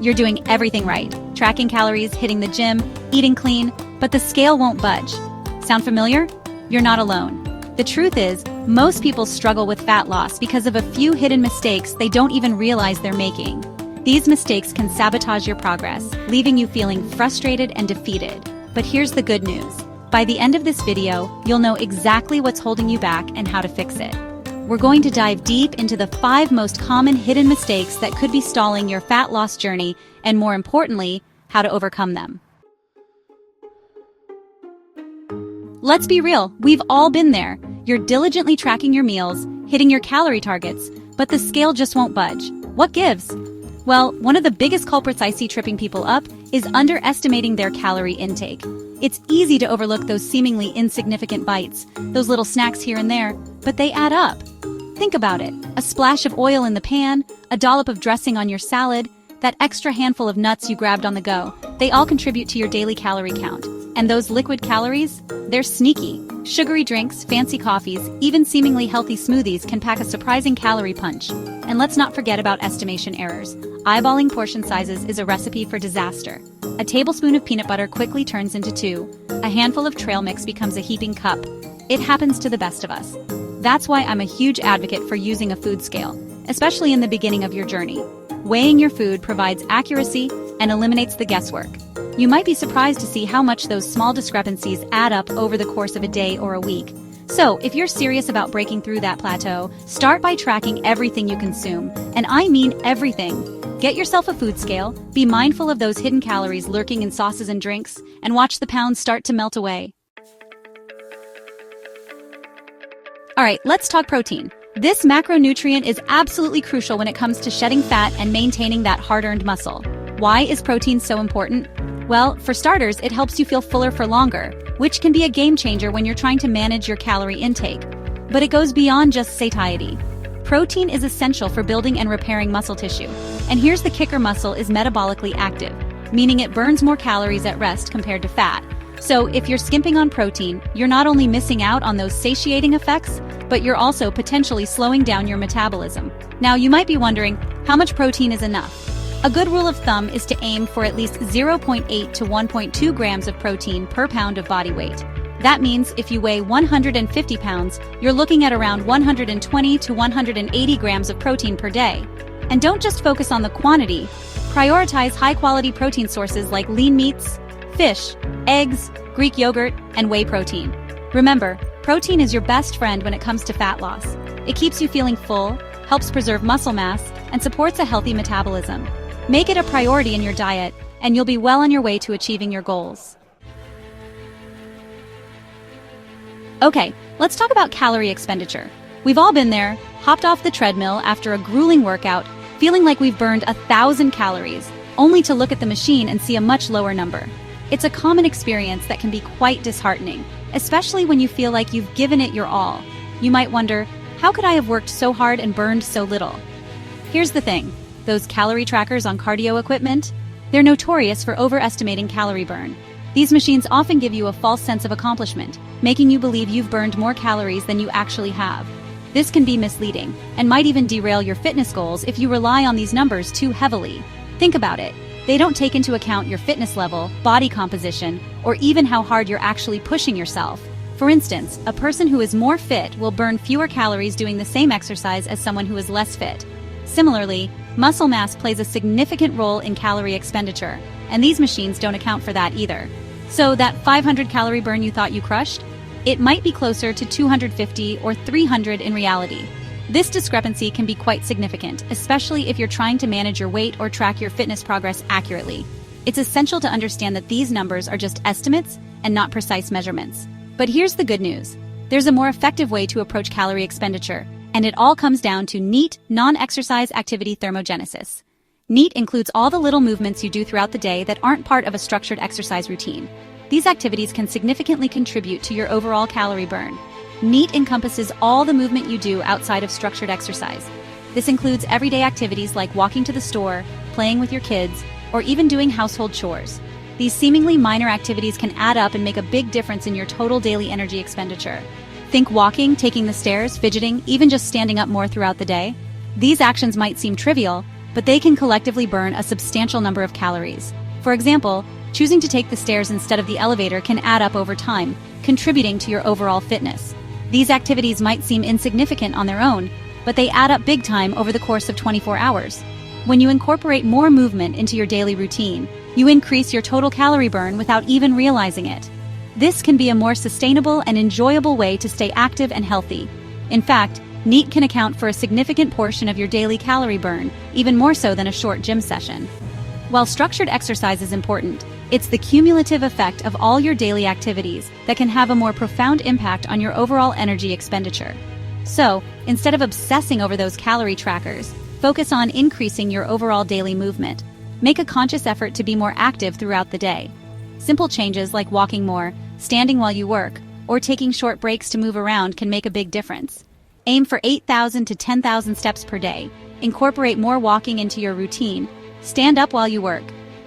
You're doing everything right. Tracking calories, hitting the gym, eating clean, but the scale won't budge. Sound familiar? You're not alone. The truth is, most people struggle with fat loss because of a few hidden mistakes they don't even realize they're making. These mistakes can sabotage your progress, leaving you feeling frustrated and defeated. But here's the good news. By the end of this video, you'll know exactly what's holding you back and how to fix it. We're going to dive deep into the 5 most common hidden mistakes that could be stalling your fat loss journey, and more importantly, how to overcome them. Let's be real, we've all been there. You're diligently tracking your meals, hitting your calorie targets, but the scale just won't budge. What gives? Well, one of the biggest culprits I see tripping people up is underestimating their calorie intake. It's easy to overlook those seemingly insignificant bites, those little snacks here and there, but they add up. Think about it. A splash of oil in the pan, a dollop of dressing on your salad, that extra handful of nuts you grabbed on the go, they all contribute to your daily calorie count. And those liquid calories? They're sneaky. Sugary drinks, fancy coffees, even seemingly healthy smoothies can pack a surprising calorie punch. And let's not forget about estimation errors. Eyeballing portion sizes is a recipe for disaster. A tablespoon of peanut butter quickly turns into 2. A handful of trail mix becomes a heaping cup. It happens to the best of us. That's why I'm a huge advocate for using a food scale, especially in the beginning of your journey. Weighing your food provides accuracy and eliminates the guesswork. You might be surprised to see how much those small discrepancies add up over the course of a day or a week. So, if you're serious about breaking through that plateau, start by tracking everything you consume. And I mean everything. Get yourself a food scale, be mindful of those hidden calories lurking in sauces and drinks, and watch the pounds start to melt away. Alright, let's talk protein. This macronutrient is absolutely crucial when it comes to shedding fat and maintaining that hard-earned muscle. Why is protein so important? Well, for starters, it helps you feel fuller for longer, which can be a game changer when you're trying to manage your calorie intake. But it goes beyond just satiety. Protein is essential for building and repairing muscle tissue. And here's the kicker: muscle is metabolically active, meaning it burns more calories at rest compared to fat. So if you're skimping on protein, you're not only missing out on those satiating effects, but you're also potentially slowing down your metabolism. Now, you might be wondering, how much protein is enough? A good rule of thumb is to aim for at least 0.8 to 1.2 grams of protein per pound of body weight. That means if you weigh 150 pounds, you're looking at around 120 to 180 grams of protein per day. And don't just focus on the quantity. Prioritize high-quality protein sources like lean meats, fish, eggs, Greek yogurt, and whey protein. Remember, protein is your best friend when it comes to fat loss. It keeps you feeling full, helps preserve muscle mass, and supports a healthy metabolism. Make it a priority in your diet, and you'll be well on your way to achieving your goals. Okay, let's talk about calorie expenditure. We've all been there, hopped off the treadmill after a grueling workout, feeling like we've burned 1,000 calories, only to look at the machine and see a much lower number. It's a common experience that can be quite disheartening, especially when you feel like you've given it your all. You might wonder, how could I have worked so hard and burned so little? Here's the thing. Those calorie trackers on cardio equipment, they're notorious for overestimating calorie burn. These machines often give you a false sense of accomplishment, making you believe you've burned more calories than you actually have. This can be misleading, and might even derail your fitness goals if you rely on these numbers too heavily. Think about it. They don't take into account your fitness level, body composition, or even how hard you're actually pushing yourself. For instance, a person who is more fit will burn fewer calories doing the same exercise as someone who is less fit. Similarly, muscle mass plays a significant role in calorie expenditure, and these machines don't account for that either. So that 500 calorie burn you thought you crushed? It might be closer to 250 or 300 in reality. This discrepancy can be quite significant, especially if you're trying to manage your weight or track your fitness progress accurately. It's essential to understand that these numbers are just estimates and not precise measurements. But here's the good news. There's a more effective way to approach calorie expenditure, and it all comes down to NEAT, non-exercise activity thermogenesis. NEAT includes all the little movements you do throughout the day that aren't part of a structured exercise routine. These activities can significantly contribute to your overall calorie burn. NEAT encompasses all the movement you do outside of structured exercise. This includes everyday activities like walking to the store, playing with your kids, or even doing household chores. These seemingly minor activities can add up and make a big difference in your total daily energy expenditure. Think walking, taking the stairs, fidgeting, even just standing up more throughout the day. These actions might seem trivial, but they can collectively burn a substantial number of calories. For example, choosing to take the stairs instead of the elevator can add up over time, contributing to your overall fitness. These activities might seem insignificant on their own, but they add up big time over the course of 24 hours. When you incorporate more movement into your daily routine, you increase your total calorie burn without even realizing it. This can be a more sustainable and enjoyable way to stay active and healthy. In fact, NEAT can account for a significant portion of your daily calorie burn, even more so than a short gym session. While structured exercise is important, it's the cumulative effect of all your daily activities that can have a more profound impact on your overall energy expenditure. So, instead of obsessing over those calorie trackers, focus on increasing your overall daily movement. Make a conscious effort to be more active throughout the day. Simple changes like walking more, standing while you work, or taking short breaks to move around can make a big difference. Aim for 8,000 to 10,000 steps per day. Incorporate more walking into your routine. Stand up while you work.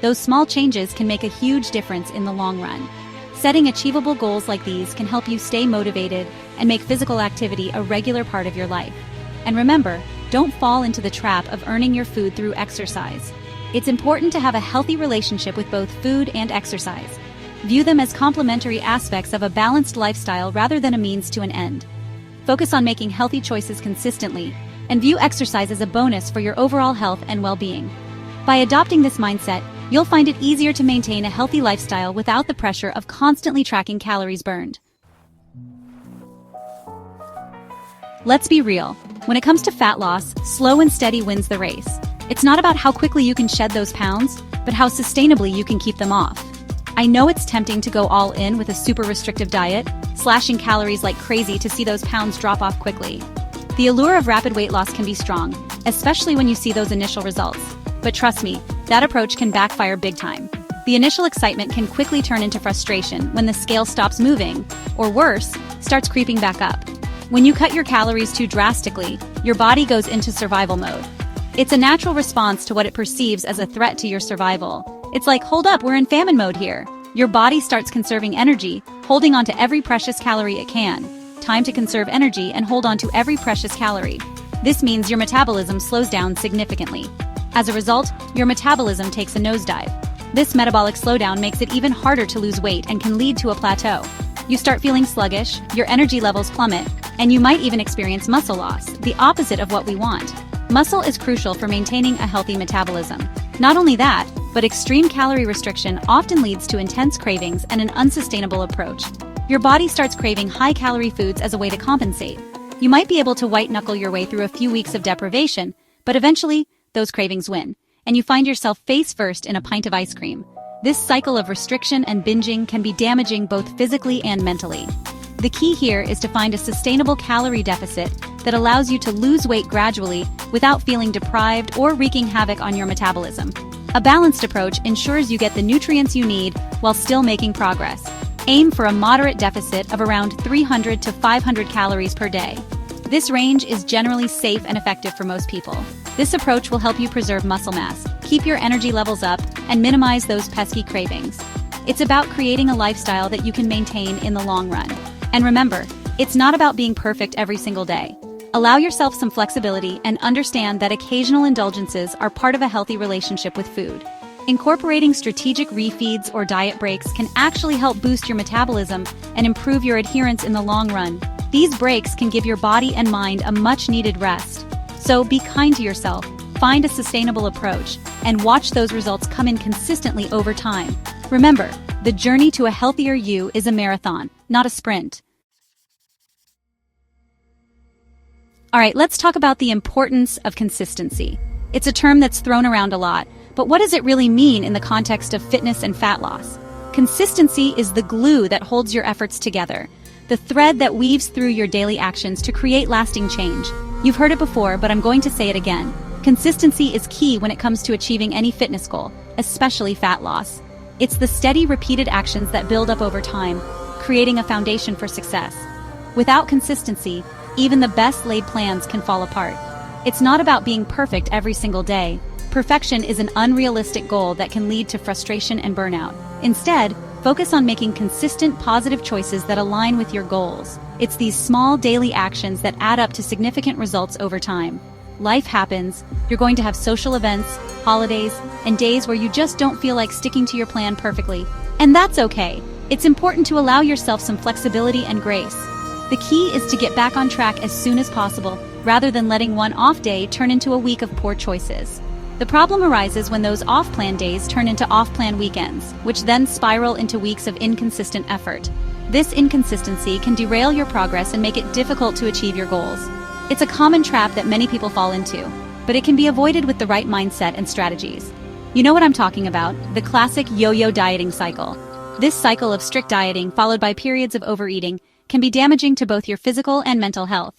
Those small changes can make a huge difference in the long run. Setting achievable goals like these can help you stay motivated and make physical activity a regular part of your life. And remember, don't fall into the trap of earning your food through exercise. It's important to have a healthy relationship with both food and exercise. View them as complementary aspects of a balanced lifestyle rather than a means to an end. Focus on making healthy choices consistently, and view exercise as a bonus for your overall health and well-being. By adopting this mindset, you'll find it easier to maintain a healthy lifestyle without the pressure of constantly tracking calories burned. Let's be real. When it comes to fat loss, slow and steady wins the race. It's not about how quickly you can shed those pounds, but how sustainably you can keep them off. I know it's tempting to go all in with a super restrictive diet, slashing calories like crazy to see those pounds drop off quickly. The allure of rapid weight loss can be strong, especially when you see those initial results. But trust me, that approach can backfire big time. The initial excitement can quickly turn into frustration when the scale stops moving, or worse, starts creeping back up. When you cut your calories too drastically, your body goes into survival mode. It's a natural response to what it perceives as a threat to your survival. It's like, hold up, we're in famine mode here. Your body starts conserving energy, holding on to every precious calorie it can. Time to conserve energy and hold on to every precious calorie. This means your metabolism slows down significantly. As a result, your metabolism takes a nosedive. This metabolic slowdown makes it even harder to lose weight and can lead to a plateau. You start feeling sluggish, your energy levels plummet, and you might even experience muscle loss, the opposite of what we want. Muscle is crucial for maintaining a healthy metabolism. Not only that, but extreme calorie restriction often leads to intense cravings and an unsustainable approach. Your body starts craving high-calorie foods as a way to compensate. You might be able to white-knuckle your way through a few weeks of deprivation, but eventually, those cravings win, and you find yourself face first in a pint of ice cream. This cycle of restriction and binging can be damaging both physically and mentally. The key here is to find a sustainable calorie deficit that allows you to lose weight gradually without feeling deprived or wreaking havoc on your metabolism. A balanced approach ensures you get the nutrients you need while still making progress. Aim for a moderate deficit of around 300 to 500 calories per day. This range is generally safe and effective for most people. This approach will help you preserve muscle mass, keep your energy levels up, and minimize those pesky cravings. It's about creating a lifestyle that you can maintain in the long run. And remember, it's not about being perfect every single day. Allow yourself some flexibility and understand that occasional indulgences are part of a healthy relationship with food. Incorporating strategic refeeds or diet breaks can actually help boost your metabolism and improve your adherence in the long run. These breaks can give your body and mind a much-needed rest. So be kind to yourself, find a sustainable approach, and watch those results come in consistently over time. Remember, the journey to a healthier you is a marathon, not a sprint. All right, let's talk about the importance of consistency. It's a term that's thrown around a lot, but what does it really mean in the context of fitness and fat loss? Consistency is the glue that holds your efforts together, the thread that weaves through your daily actions to create lasting change. You've heard it before, but I'm going to say it again. Consistency is key when it comes to achieving any fitness goal, especially fat loss. It's the steady, repeated actions that build up over time, creating a foundation for success. Without consistency, even the best laid plans can fall apart. It's not about being perfect every single day. Perfection is an unrealistic goal that can lead to frustration and burnout. Instead, focus on making consistent, positive choices that align with your goals. It's these small daily actions that add up to significant results over time. Life happens. You're going to have social events, holidays, and days where you just don't feel like sticking to your plan perfectly. And that's okay. It's important to allow yourself some flexibility and grace. The key is to get back on track as soon as possible, rather than letting one off day turn into a week of poor choices. The problem arises when those off-plan days turn into off-plan weekends, which then spiral into weeks of inconsistent effort. This inconsistency can derail your progress and make it difficult to achieve your goals. It's a common trap that many people fall into, but it can be avoided with the right mindset and strategies. You know what I'm talking about, the classic yo-yo dieting cycle. This cycle of strict dieting followed by periods of overeating can be damaging to both your physical and mental health.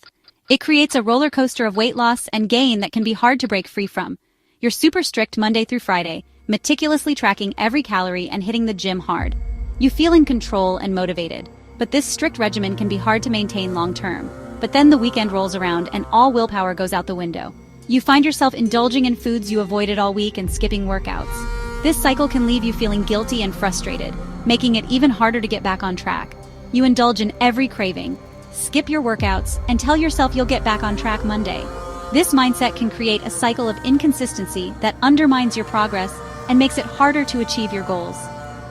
It creates a roller coaster of weight loss and gain that can be hard to break free from. You're super strict Monday through Friday, meticulously tracking every calorie and hitting the gym hard. You feel in control and motivated, but this strict regimen can be hard to maintain long term. But then the weekend rolls around and all willpower goes out the window. You find yourself indulging in foods you avoided all week and skipping workouts. This cycle can leave you feeling guilty and frustrated, making it even harder to get back on track. You indulge in every craving, skip your workouts, and tell yourself you'll get back on track Monday. This mindset can create a cycle of inconsistency that undermines your progress and makes it harder to achieve your goals.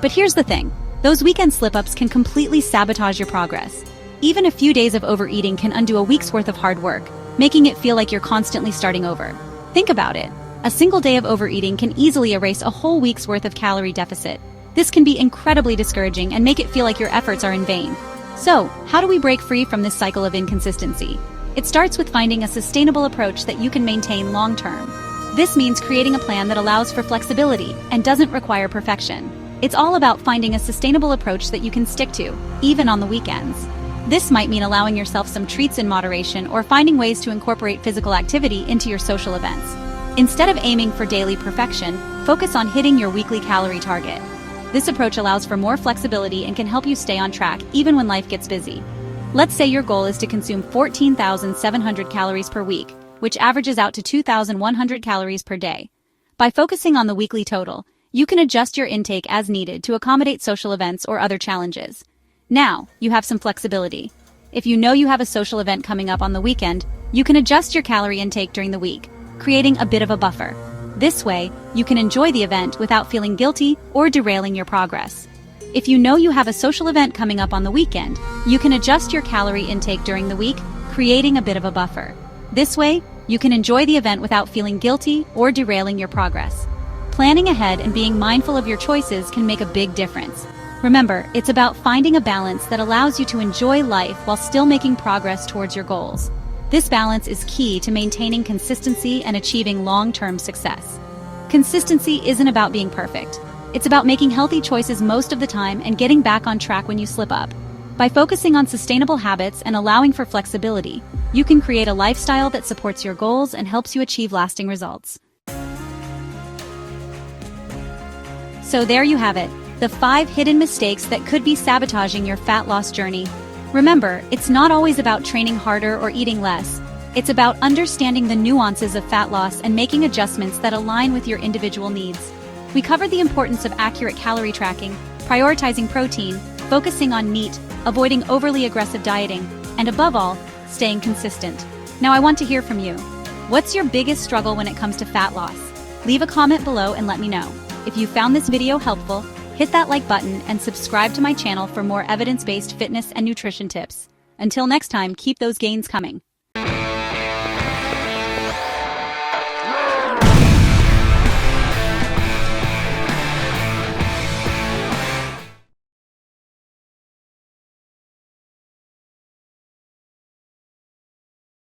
But here's the thing, those weekend slip-ups can completely sabotage your progress. Even a few days of overeating can undo a week's worth of hard work, making it feel like you're constantly starting over. Think about it. A single day of overeating can easily erase a whole week's worth of calorie deficit. This can be incredibly discouraging and make it feel like your efforts are in vain. So, how do we break free from this cycle of inconsistency? It starts with finding a sustainable approach that you can maintain long-term. This means creating a plan that allows for flexibility and doesn't require perfection. It's all about finding a sustainable approach that you can stick to, even on the weekends. This might mean allowing yourself some treats in moderation or finding ways to incorporate physical activity into your social events. Instead of aiming for daily perfection, focus on hitting your weekly calorie target. This approach allows for more flexibility and can help you stay on track even when life gets busy. Let's say your goal is to consume 14,700 calories per week, which averages out to 2,100 calories per day. By focusing on the weekly total, you can adjust your intake as needed to accommodate social events or other challenges. Now, you have some flexibility. If you know you have a social event coming up on the weekend, you can adjust your calorie intake during the week, creating a bit of a buffer. This way, you can enjoy the event without feeling guilty or derailing your progress. If you know you have a social event coming up on the weekend, you can adjust your calorie intake during the week, creating a bit of a buffer. This way, you can enjoy the event without feeling guilty or derailing your progress. Planning ahead and being mindful of your choices can make a big difference. Remember, it's about finding a balance that allows you to enjoy life while still making progress towards your goals. This balance is key to maintaining consistency and achieving long-term success. Consistency isn't about being perfect. It's about making healthy choices most of the time and getting back on track when you slip up. By focusing on sustainable habits and allowing for flexibility, you can create a lifestyle that supports your goals and helps you achieve lasting results. So there you have it, the 5 hidden mistakes that could be sabotaging your fat loss journey. Remember, it's not always about training harder or eating less. It's about understanding the nuances of fat loss and making adjustments that align with your individual needs. We covered the importance of accurate calorie tracking, prioritizing protein, focusing on meat, avoiding overly aggressive dieting, and above all, staying consistent. Now I want to hear from you. What's your biggest struggle when it comes to fat loss? Leave a comment below and let me know. If you found this video helpful, hit that like button and subscribe to my channel for more evidence-based fitness and nutrition tips. Until next time, keep those gains coming.